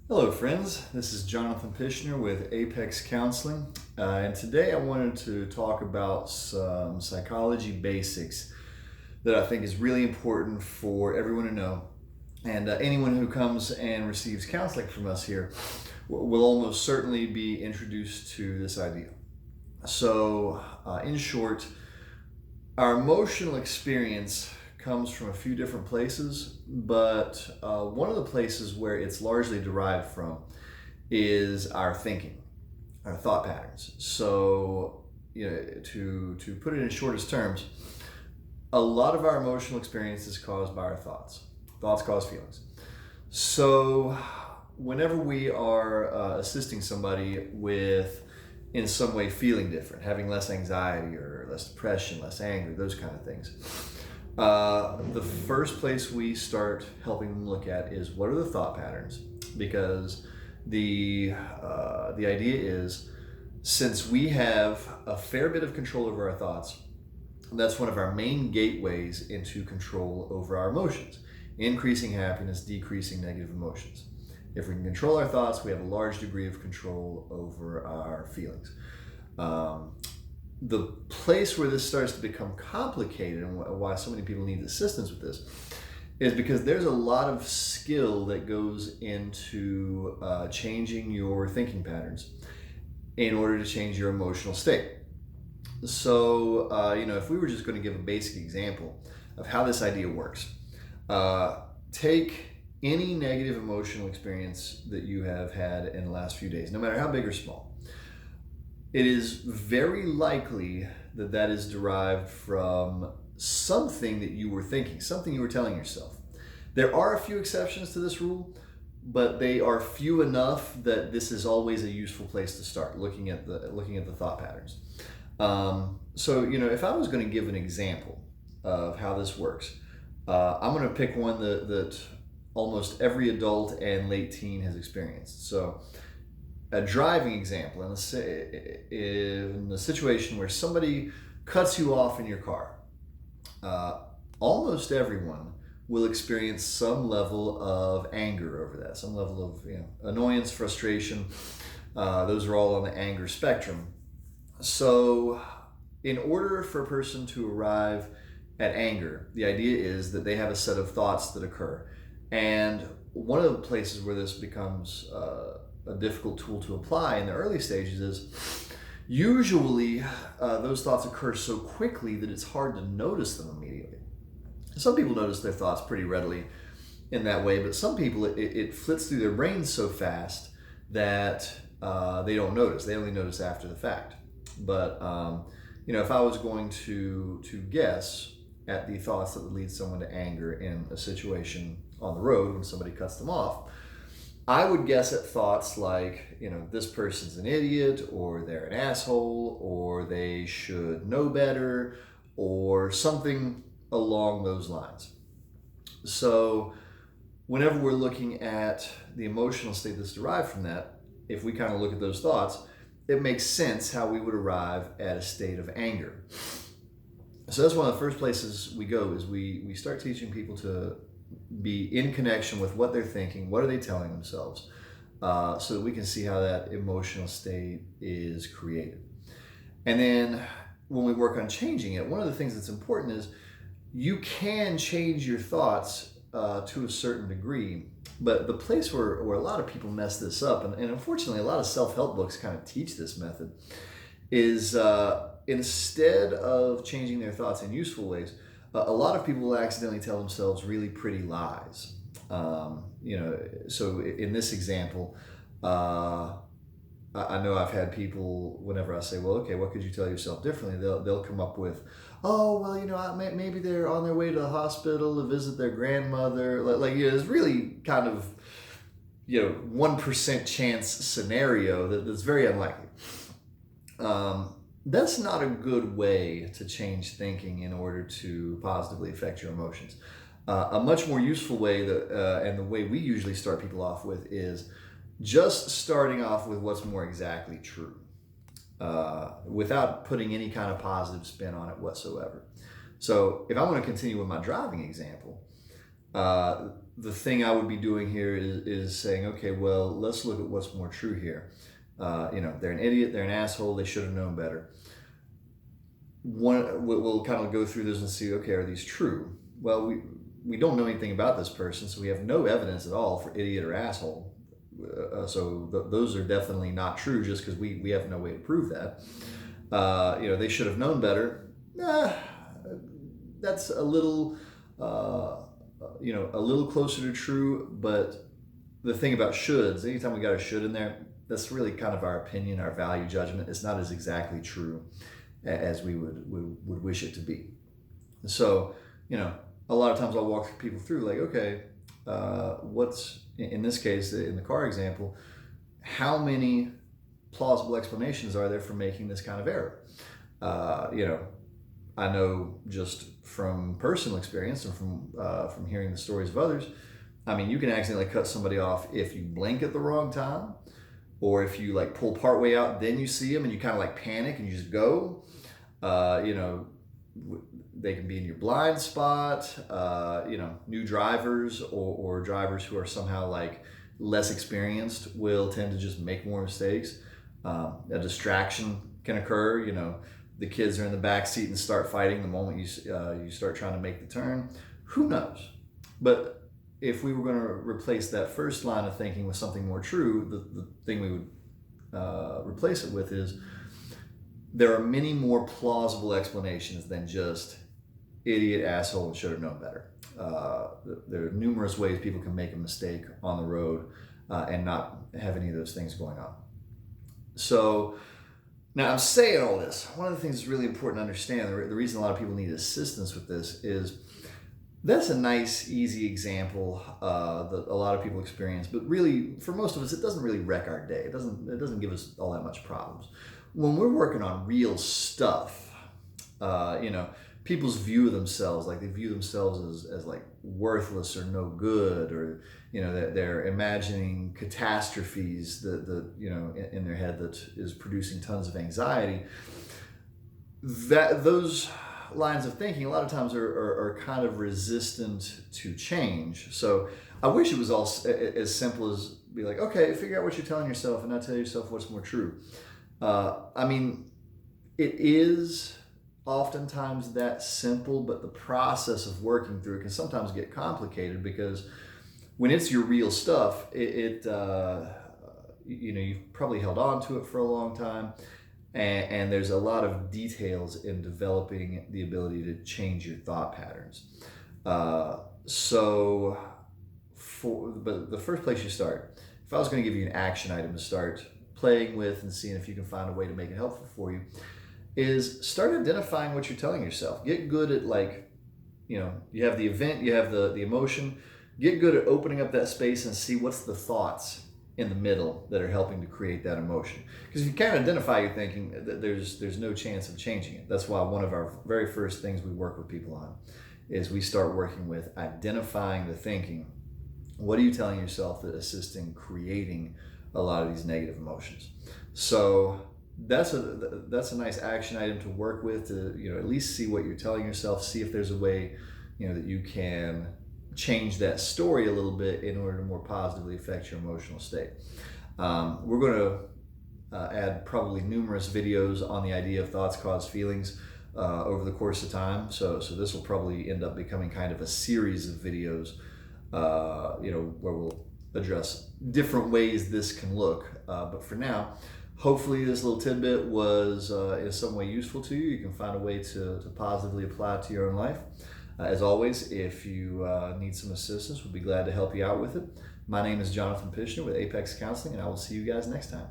Hello, friends. This is Jonathan Pishner with Apex Counseling, and today I wanted to talk about some psychology basics that I think is really important for everyone to know. And anyone who comes and receives counseling from us here will almost certainly be introduced to this idea. So, in short, our emotional experience comes from a few different places, but one of the places where it's largely derived from is our thinking, our thought patterns. So, to put it in shortest terms, a lot of our emotional experience is caused by our thoughts. Thoughts cause feelings. So, whenever we are assisting somebody with, in some way, feeling different, having less anxiety or less depression, less anger, those kind of things, the first place we start helping them look at is what are the thought patterns, because the idea is, since we have a fair bit of control over our thoughts, that's one of our main gateways into control over our emotions, increasing happiness, decreasing negative emotions. If we can control our thoughts, we have a large degree of control over our feelings. The place where this starts to become complicated and why so many people need assistance with this is because there's a lot of skill that goes into changing your thinking patterns in order to change your emotional state. So, if we were just going to give a basic example of how this idea works, take any negative emotional experience that you have had in the last few days, no matter how big or small. It is very likely that that is derived from something that you were thinking, something you were telling yourself. There are a few exceptions to this rule, but they are few enough that this is always a useful place to start looking at the thought patterns. If I was going to give an example of how this works, I'm going to pick one that almost every adult and late teen has experienced. So, a driving example, in the situation where somebody cuts you off in your car, almost everyone will experience some level of anger over that, some level of annoyance, frustration. Those are all on the anger spectrum. So, in order for a person to arrive at anger, the idea is that they have a set of thoughts that occur. And one of the places where this becomes a difficult tool to apply in the early stages is usually those thoughts occur so quickly that it's hard to notice them immediately. Some people notice their thoughts pretty readily in that way, but some people it flits through their brains so fast that they don't notice. They only notice after the fact. But if I was going to guess at the thoughts that would lead someone to anger in a situation on the road when somebody cuts them off, I would guess at thoughts like, this person's an idiot, or they're an asshole, or they should know better, or something along those lines. So, whenever we're looking at the emotional state that's derived from that, if we kind of look at those thoughts, it makes sense how we would arrive at a state of anger. So that's one of the first places we go, is we start teaching people to be in connection with what they're thinking, what are they telling themselves, so that we can see how that emotional state is created. And then when we work on changing it, one of the things that's important is you can change your thoughts to a certain degree, but the place where a lot of people mess this up, and unfortunately a lot of self-help books kind of teach this method, is instead of changing their thoughts in useful ways, a lot of people will accidentally tell themselves really pretty lies. So in this example, I know I've had people, whenever I say, well, okay, what could you tell yourself differently? They'll come up with, oh, well, maybe they're on their way to the hospital to visit their grandmother. It's really kind of, 1% chance scenario that's very unlikely. That's not a good way to change thinking in order to positively affect your emotions. A much more useful way, and the way we usually start people off with, is just starting off with what's more exactly true, without putting any kind of positive spin on it whatsoever. So if I want to continue with my driving example, the thing I would be doing here is saying, okay, well, let's look at what's more true here. They're an idiot, they're an asshole, they should have known better. We'll kind of go through this and see, okay, are these true? Well, we don't know anything about this person, so we have no evidence at all for idiot or asshole. Those are definitely not true just because we have no way to prove that. They should have known better. That's a little, a little closer to true, but the thing about shoulds, anytime we got a should in there, that's really kind of our opinion, our value judgment. It's not as exactly true as we would wish it to be. So, a lot of times I'll walk people through like, okay, what's, in this case, in the car example, how many plausible explanations are there for making this kind of error? I know just from personal experience and from hearing the stories of others, I mean, you can accidentally cut somebody off if you blink at the wrong time, or if you like pull part way out, then you see them and you kind of like panic and you just go. They can be in your blind spot. New drivers or drivers who are somehow like less experienced will tend to just make more mistakes. A distraction can occur. The kids are in the back seat and start fighting the moment you start trying to make the turn. Who knows? But if we were going to replace that first line of thinking with something more true, the thing we would replace it with is, there are many more plausible explanations than just idiot, asshole, and should have known better. There are numerous ways people can make a mistake on the road and not have any of those things going on. So now I'm saying all this. One of the things that's really important to understand, the reason a lot of people need assistance with this is, that's a nice, easy example that a lot of people experience, but really, for most of us, it doesn't really wreck our day. It doesn't give us all that much problems. When we're working on real stuff, people's view of themselves, like they view themselves as like worthless or no good, or that they're imagining catastrophes that in their head that is producing tons of anxiety. Those lines of thinking a lot of times are kind of resistant to change. So I wish it was all as simple as be like, okay, figure out what you're telling yourself and now tell yourself what's more true. It is oftentimes that simple, but the process of working through it can sometimes get complicated, because when it's your real stuff, you've probably held on to it for a long time. And there's a lot of details in developing the ability to change your thought patterns. But the first place you start, if I was going to give you an action item to start playing with and seeing if you can find a way to make it helpful for you, is start identifying what you're telling yourself. Get good at you have the event, you have the emotion. Get good at opening up that space and see what's the thoughts in the middle that are helping to create that emotion. Because if you can't identify your thinking, there's no chance of changing it. That's why one of our very first things we work with people on is we start working with identifying the thinking. What are you telling yourself that assists in creating a lot of these negative emotions? So that's a nice action item to work with, to at least see what you're telling yourself, see if there's a way that you can change that story a little bit in order to more positively affect your emotional state. We're going to add probably numerous videos on the idea of thoughts cause feelings over the course of time. So this will probably end up becoming kind of a series of videos, where we'll address different ways this can look. But for now, hopefully this little tidbit was in some way useful to you. You can find a way to positively apply it to your own life. As always, if you need some assistance, we'll be glad to help you out with it. My name is Jonathan Pishner with Apex Counseling, and I will see you guys next time.